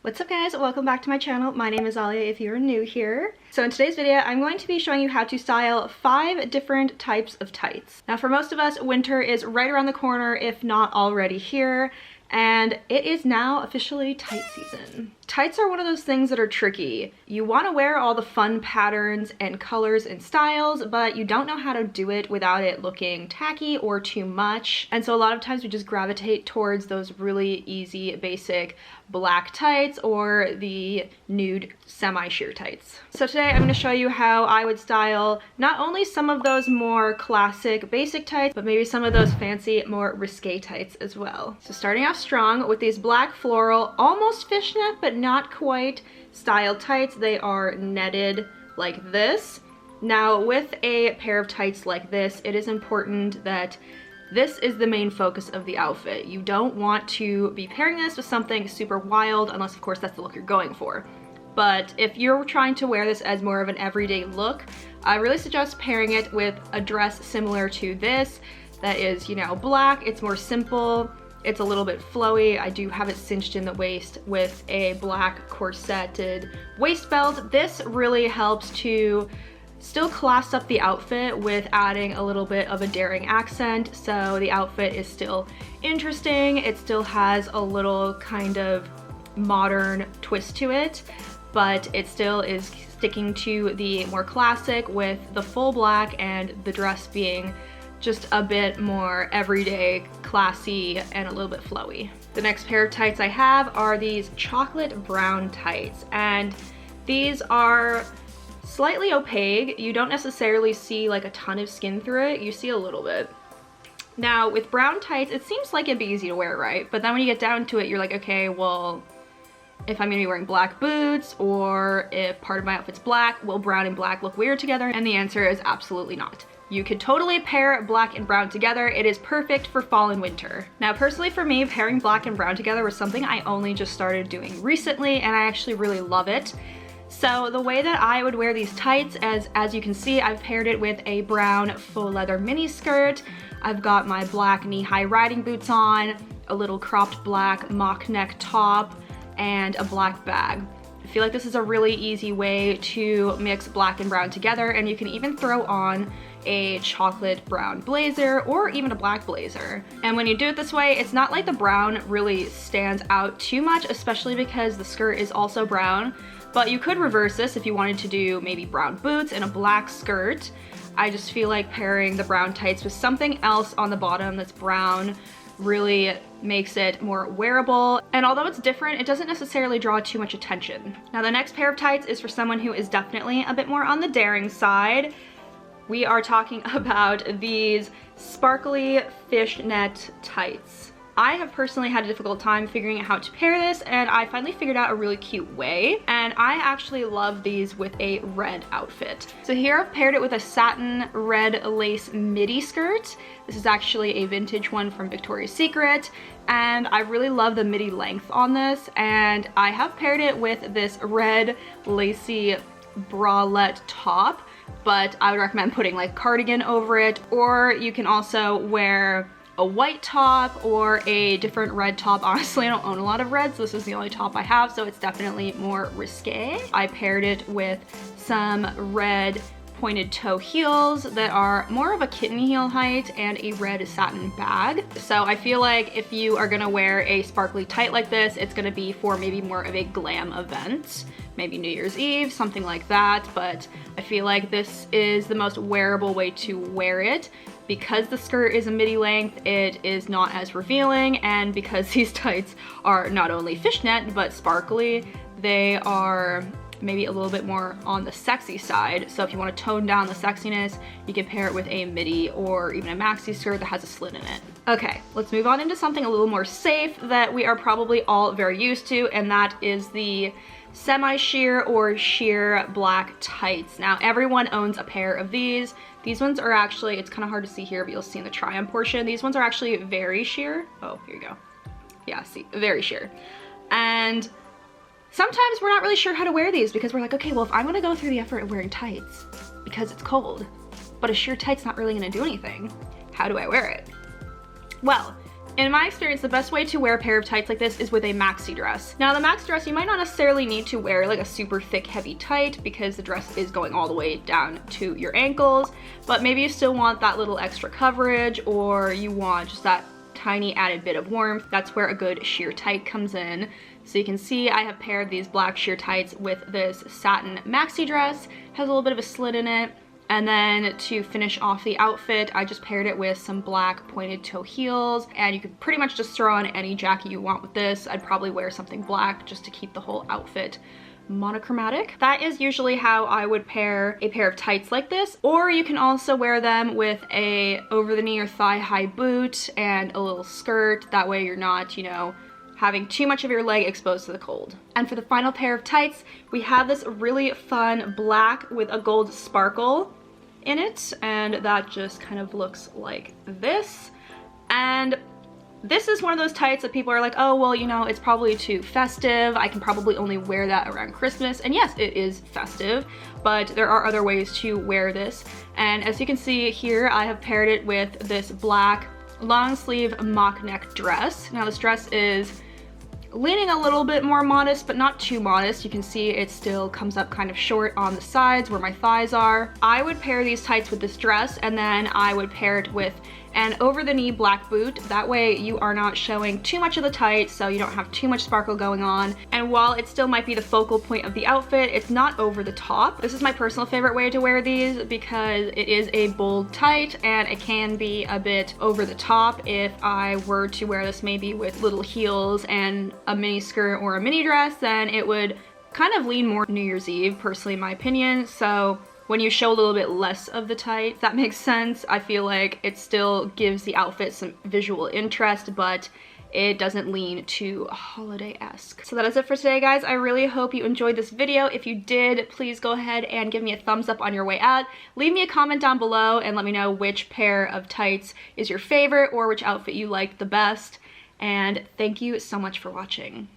What's up guys, welcome back to my channel. My name is Alya if you're new here. So in today's video, I'm going to be showing you how to style 5 different types of tights. Now for most of us, winter is right around the corner, if not already here, and it is now officially tight season. Tights are one of those things that are tricky. You want to wear all the fun patterns and colors and styles, but you don't know how to do it without it looking tacky or too much. And so a lot of times we just gravitate towards those really easy, basic black tights or the nude semi-sheer tights. So today I'm going to show you how I would style not only some of those more classic basic tights, but maybe some of those fancy, more risque tights as well. So starting off strong with these black floral, almost fishnet, but not quite style tights. They are netted like this. Now with a pair of tights like this, it is important that this is the main focus of the outfit. You don't want to be pairing this with something super wild, unless of course that's the look you're going for. But if you're trying to wear this as more of an everyday look, I really suggest pairing it with a dress similar to this that is, you know, black. It's more simple. It's a little bit flowy. I do have it cinched in the waist with a black corseted waist belt. This really helps to still class up the outfit with adding a little bit of a daring accent, so the outfit is still interesting. It still has a little kind of modern twist to it, but it still is sticking to the more classic with the full black and the dress being just a bit more everyday, classy, and a little bit flowy. The next pair of tights I have are these chocolate brown tights, and these are slightly opaque. You don't necessarily see like a ton of skin through it, you see a little bit. Now with brown tights, it seems like it'd be easy to wear, right? But then when you get down to it, you're like, okay, well, if I'm gonna be wearing black boots, or if part of my outfit's black, will brown and black look weird together? And the answer is absolutely not. You could totally pair black and brown together. It is perfect for fall and winter. Now personally for me, pairing black and brown together was something I only just started doing recently, and I actually really love it. So the way that I would wear these tights, as you can see, I've paired it with a brown full leather mini skirt. I've got my black knee-high riding boots on, a little cropped black mock neck top, and a black bag. I feel like this is a really easy way to mix black and brown together, and you can even throw on a chocolate brown blazer or even a black blazer. And when you do it this way, it's not like the brown really stands out too much, especially because the skirt is also brown. But you could reverse this if you wanted to do maybe brown boots and a black skirt. I just feel like pairing the brown tights with something else on the bottom that's brown really makes it more wearable. And although it's different, it doesn't necessarily draw too much attention. Now the next pair of tights is for someone who is definitely a bit more on the daring side. We are talking about these sparkly fishnet tights. I have personally had a difficult time figuring out how to pair this, and I finally figured out a really cute way, and I actually love these with a red outfit. So here I've paired it with a satin red lace midi skirt. This is actually a vintage one from Victoria's Secret, and I really love the midi length on this, and I have paired it with this red lacy bralette top, but I would recommend putting like cardigan over it, or you can also wear a white top or a different red top. Honestly, I don't own a lot of reds, so this is the only top I have, so it's definitely more risque. I paired it with some red pointed toe heels that are more of a kitten heel height and a red satin bag. So I feel like if you are gonna wear a sparkly tight like this, it's gonna be for maybe more of a glam event, maybe New Year's Eve, something like that. But I feel like this is the most wearable way to wear it. Because the skirt is a midi length, it is not as revealing, and because these tights are not only fishnet but sparkly, they are maybe a little bit more on the sexy side. So if you want to tone down the sexiness, you can pair it with a midi or even a maxi skirt that has a slit in it. Okay, let's move on into something a little more safe that we are probably all very used to, and that is the semi-sheer or sheer black tights. Now everyone owns a pair of these. These ones are actually, it's kind of hard to see here, but you'll see in the try-on portion, these ones are actually very sheer. Oh, here you go. Yeah, see, very sheer. And sometimes we're not really sure how to wear these because we're like, okay, well, if I'm gonna go through the effort of wearing tights because it's cold, but a sheer tight's not really gonna do anything, how do I wear it? Well, In my experience, the best way to wear a pair of tights like this is with a maxi dress. Now the maxi dress, you might not necessarily need to wear like a super thick heavy tight because the dress is going all the way down to your ankles, but maybe you still want that little extra coverage, or you want just that tiny added bit of warmth. That's where a good sheer tight comes in. So you can see I have paired these black sheer tights with this satin maxi dress. Has a little bit of a slit in it. And then to finish off the outfit, I just paired it with some black pointed toe heels, and you could pretty much just throw on any jacket you want with this. I'd probably wear something black just to keep the whole outfit monochromatic. That is usually how I would pair a pair of tights like this, or you can also wear them with a over the knee or thigh high boot and a little skirt. That way you're not, you know, having too much of your leg exposed to the cold. And for the final pair of tights, we have this really fun black with a gold sparkle in it, and that just kind of looks like this. And this is one of those tights that people are like, oh, well, you know, it's probably too festive. I can probably only wear that around Christmas. And yes, it is festive, but there are other ways to wear this. And as you can see here, I have paired it with this black long sleeve mock neck dress. Now this dress is leaning a little bit more modest, but not too modest. You can see it still comes up kind of short on the sides where my thighs are. I would pair these tights with this dress, and then I would pair it with an over the knee black boot. That way you are not showing too much of the tight, so you don't have too much sparkle going on. And while it still might be the focal point of the outfit, it's not over the top. This is my personal favorite way to wear these because it is a bold tight and it can be a bit over the top. If I were to wear this maybe with little heels and a mini skirt or a mini dress, then it would kind of lean more New Year's Eve, personally in my opinion. So when you show a little bit less of the tight, if that makes sense, I feel like it still gives the outfit some visual interest, but it doesn't lean too holiday-esque. So that is it for today, guys. I really hope you enjoyed this video. If you did, please go ahead and give me a thumbs up on your way out. Leave me a comment down below and let me know which pair of tights is your favorite or which outfit you liked the best. And thank you so much for watching.